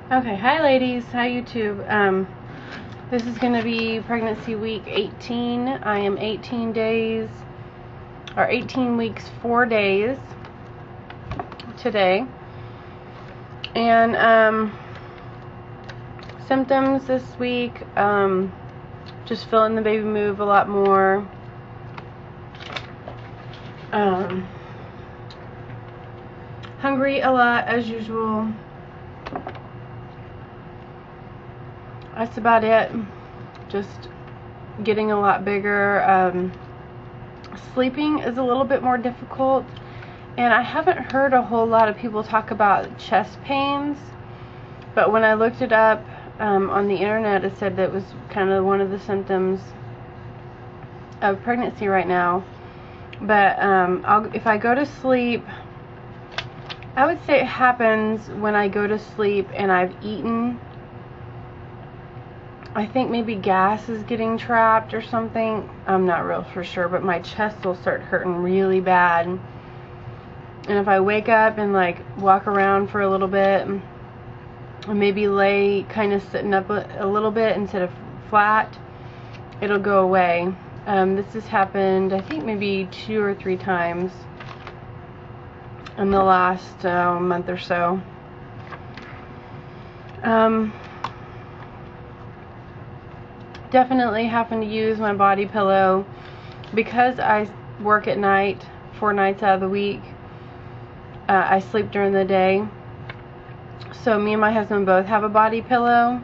Okay, hi ladies, hi YouTube. This is going to be pregnancy week 18. I am 18 days, or 18 weeks, 4 days today. And symptoms this week, just feeling the baby move a lot more. Hungry a lot as usual. That's about it. Just getting a lot bigger. Sleeping is a little bit more difficult, and I haven't heard a whole lot of people talk about chest pains, but when I looked it up on the internet, it said that it was kind of one of the symptoms of pregnancy right now. But if I go to sleep, I would say it happens when I go to sleep and I've eaten. I think maybe gas is getting trapped or something. I'm not real for sure, but my chest will start hurting really bad. And if I wake up and like walk around for a little bit, and maybe lay kind of sitting up a little bit instead of flat, it'll go away. This has happened, I think, maybe 2 or 3 times in the last month or so. Definitely having to use my body pillow because I work at night 4 nights out of the week. I sleep during the day, so me and my husband both have a body pillow.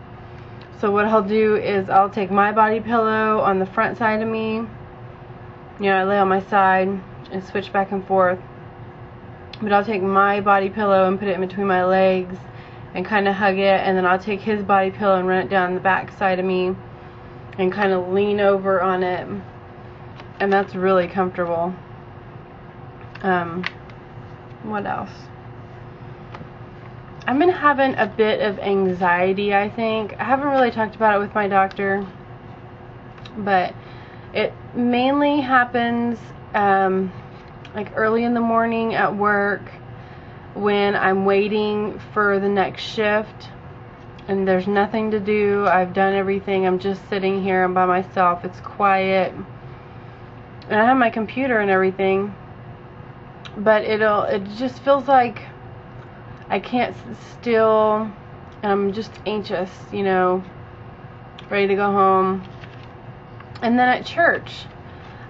So what I'll do is I'll take my body pillow on the front side of me, I lay on my side and switch back and forth, but I'll take my body pillow and put it in between my legs and kind of hug it, and then I'll take his body pillow and run it down the back side of me and kind of lean over on it, and that's really comfortable. What else? I've been having a bit of anxiety, I think. I haven't really talked about it with my doctor, but it mainly happens like early in the morning at work when I'm waiting for the next shift and there's nothing to do. I've done everything. I'm just sitting here. I'm by myself. It's quiet. And I have my computer and everything. But it just feels like I can't sit still. And I'm just anxious, ready to go home. And then at church,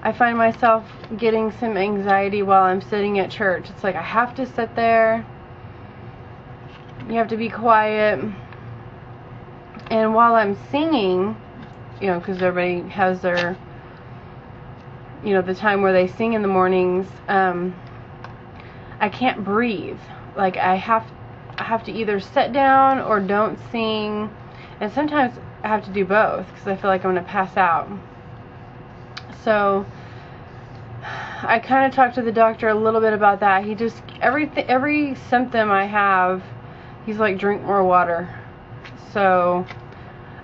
I find myself getting some anxiety while I'm sitting at church. It's like I have to sit there. You have to be quiet. And while I'm singing, because everybody has their, the time where they sing in the mornings, I can't breathe. Like I have to either sit down or don't sing, and sometimes I have to do both because I feel like I'm going to pass out. So I kind of talked to the doctor a little bit about that. He just, every symptom I have, he's like, drink more water. So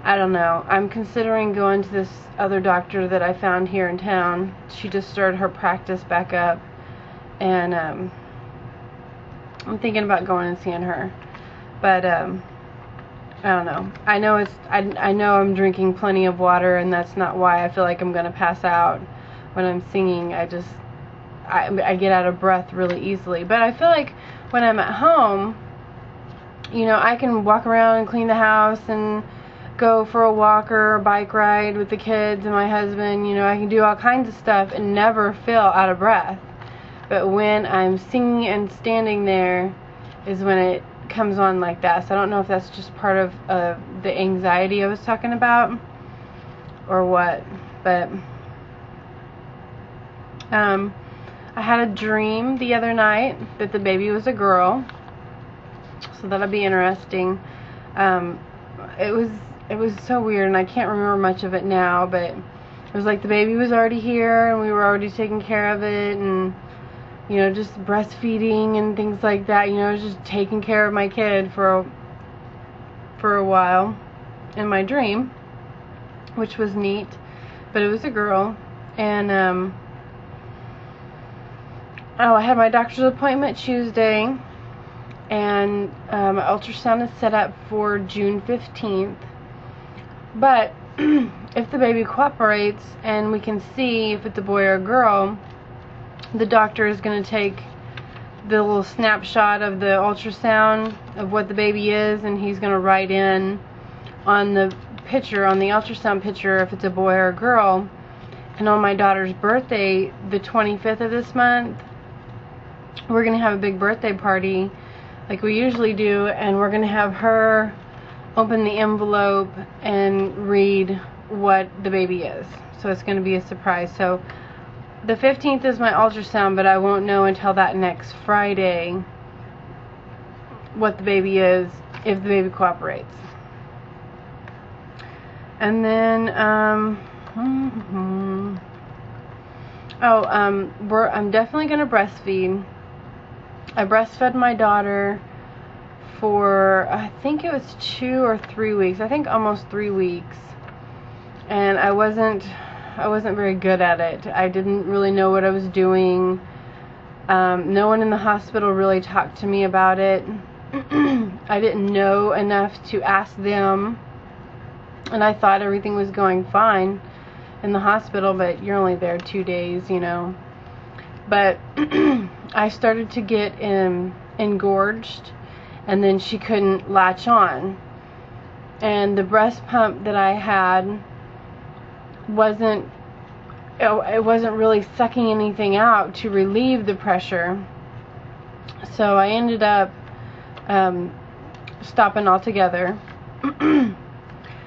I don't know. I'm considering going to this other doctor that I found here in town. She just started her practice back up, and I'm thinking about going and seeing her. But I don't know. I know I'm drinking plenty of water, and that's not why I feel like I'm going to pass out when I'm singing. I get out of breath really easily. But I feel like when I'm at home, I can walk around and clean the house and go for a walk or a bike ride with the kids and my husband. I can do all kinds of stuff and never feel out of breath. But when I'm singing and standing there is when it comes on like that. So I don't know if that's just part of the anxiety I was talking about or what. But I had a dream the other night that the baby was a girl. So that'll be interesting. It was so weird, and I can't remember much of it now, but it was like the baby was already here, and we were already taking care of it, and, just breastfeeding and things like that. Just taking care of my kid for a while in my dream, which was neat. But it was a girl, and, I had my doctor's appointment Tuesday. and my ultrasound is set up for June 15th. But if the baby cooperates and we can see if it's a boy or a girl, the doctor is going to take the little snapshot of the ultrasound of what the baby is, and he's going to write in on the picture, on the ultrasound picture, if it's a boy or a girl. And on my daughter's birthday, the 25th of this month, we're going to have a big birthday party like we usually do, and we're going to have her open the envelope and read what the baby is. So it's going to be a surprise. So the 15th is my ultrasound, but I won't know until that next Friday what the baby is, if the baby cooperates. And then I'm definitely going to breastfeed. I breastfed my daughter for, I think it was 2 or 3 weeks. I think almost 3 weeks. And I wasn't very good at it. I didn't really know what I was doing. No one in the hospital really talked to me about it. I didn't know enough to ask them, and I thought everything was going fine in the hospital, but you're only there 2 days, you know. But I started to get engorged, and then she couldn't latch on. And the breast pump that I had wasn't really sucking anything out to relieve the pressure. So I ended up stopping altogether.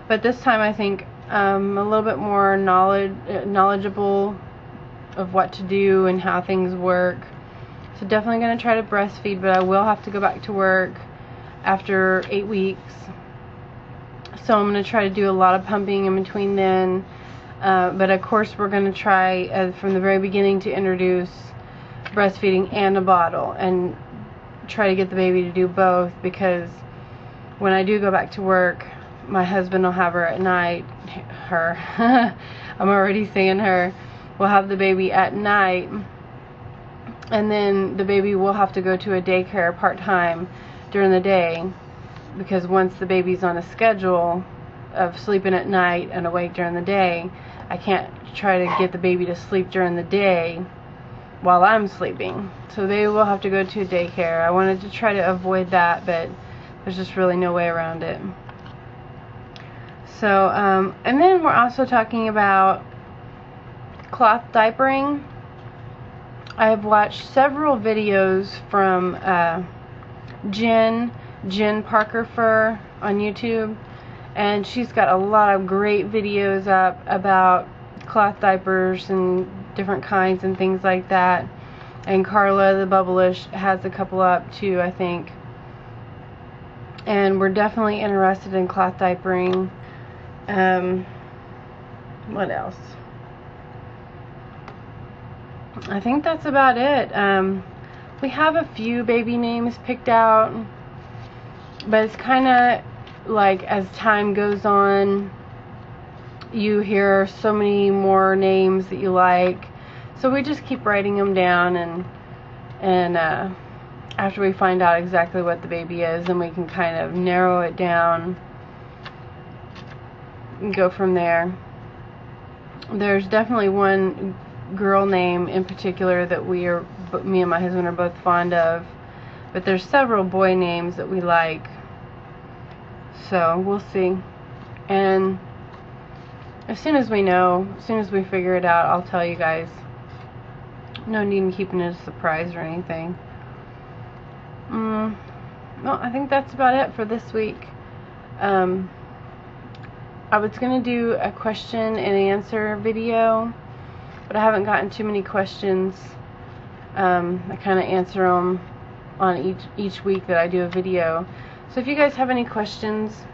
But this time I think I'm a little bit more knowledgeable of what to do and how things work. So definitely going to try to breastfeed, but I will have to go back to work after 8 weeks. So I'm going to try to do a lot of pumping in between then. But of course we're going to try from the very beginning to introduce breastfeeding and a bottle, and try to get the baby to do both, because when I do go back to work, my husband will have her at night. I'm already saying her. We'll have the baby at night, and then the baby will have to go to a daycare part-time during the day, because once the baby's on a schedule of sleeping at night and awake during the day, I can't try to get the baby to sleep during the day while I'm sleeping. So they will have to go to a daycare. I wanted to try to avoid that, but there's just really no way around it. So, and then we're also talking about cloth diapering. I have watched several videos from Jen Parker Fur on YouTube, and she's got a lot of great videos up about cloth diapers and different kinds and things like that. And Carla the Bubblish has a couple up too, I think. And we're definitely interested in cloth diapering. What else? I think that's about it. We have a few baby names picked out, but it's kind of like as time goes on, you hear so many more names that you like. So we just keep writing them down, and after we find out exactly what the baby is, then we can kind of narrow it down and go from there. There's definitely one girl name in particular that me and my husband are both fond of, but there's several boy names that we like. So we'll see. And as soon as we know, as soon as we figure it out, I'll tell you guys. No need in keeping it a surprise or anything. Well, I think that's about it for this week. I was going to do a question and answer video, but I haven't gotten too many questions. I kind of answer them on each week that I do a video. So if you guys have any questions,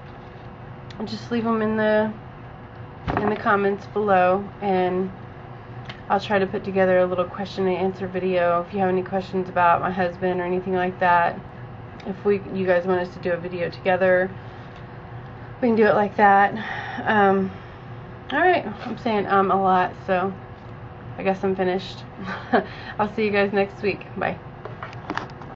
just leave them in the comments below, and I'll try to put together a little question and answer video. If you have any questions about my husband or anything like that, if you guys want us to do a video together, we can do it like that. Alright, I'm saying a lot, so I guess I'm finished. I'll see you guys next week. Bye.